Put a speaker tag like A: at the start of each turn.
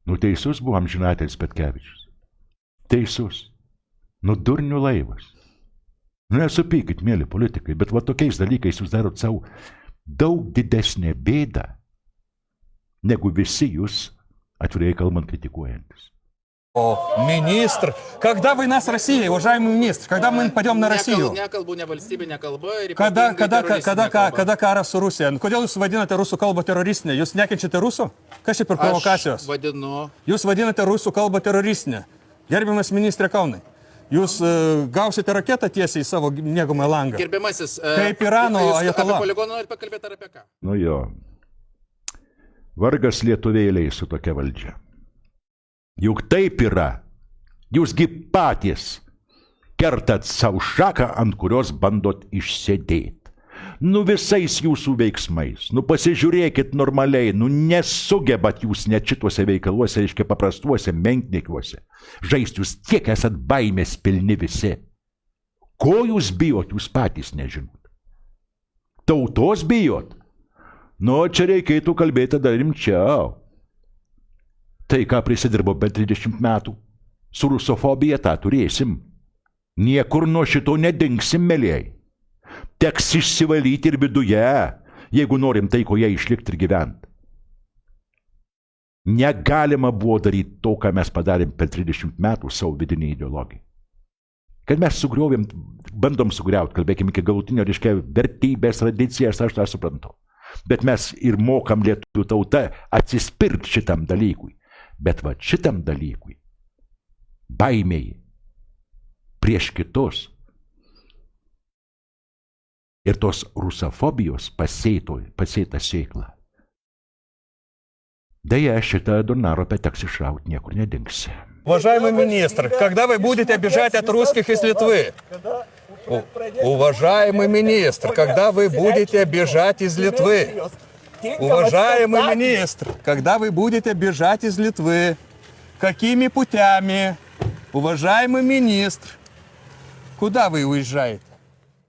A: Nu teisus buvo amžinatelis Petkevičius. Teisus. Nu durnių laivas. Nu nesupykit, mėly politikai, bet va tokiais dalykais jūs darot savo daug didesnę bėdą, negu visi jūs, atvirai kalbant, кritикуянtis.
B: Министр, когда война с Россией, уважаемый министр, когда мы пойдем на Россию? Kada karas su Rusija? Kodėl jūs vadinate rusų kalbą teroristinę? Jūs nekenčiate rusų? Kas čia per provokacijos? Jūs vadinate rusų kalbą teroristinę. Gerbiamas ministrė Kaunai, jūs gausite raketą tiesiai į savo mėgamą langą.
C: Gerbiamasis,
B: kaip Irano ajatola.
C: Apie poligoną norit pakalbėti ar apie ką?
A: Nu jo. Vargas lietuvėliai su tokia valdžia. Juk taip yra. Jūsgi patys kertat savo šaką, ant kurios bandot išsėdėti. Nu visais jūsų veiksmais. Nu pasižiūrėkit normaliai. Nu nesugebat jūs net šituose veikaluose, reiškia paprastuose menkniekiuose. Žaisti jūs tiek esat baimės pilni visi. Ko jūs bijot, jūs patys nežinot. Tautos bijot? Nu čia reikėtų kalbėti dar rimčiau. Tai, ką prisidirbo per 30 metų, su rusofobija tą turėsim. Niekur nuo šito nedingsim, mėlyjei. Teks išsivalyti ir viduje, jeigu norim taikoje išlikti ir gyventi. Negalima buvo daryti to, ką mes padarėm per 30 metų savo vidinį ideologiją. Kad mes sugriovėm, bandom sugriauti, kalbėkim iki galutinio, reiškia, vertybės, tradicijas, aš tą suprantu. Bet mes ir mokam lietuvių tautą atsispirti šitam dalykui. Bet va šitam dalykui, baimėjai prieš kitus ir tos rusofobijos pasėta sėkla. Deja, šitą Durnaropę teks išrauti, niekur nedingsi.
B: Уважаемый министр, когда вы будете обижать от русских из Литвы? Уважаемый министр, когда вы будете обижать из Литвы? Уважаемый министр, когда вы будете бежать из Литвы? Какими путями? Уважаемый министр, куда вы уезжаете?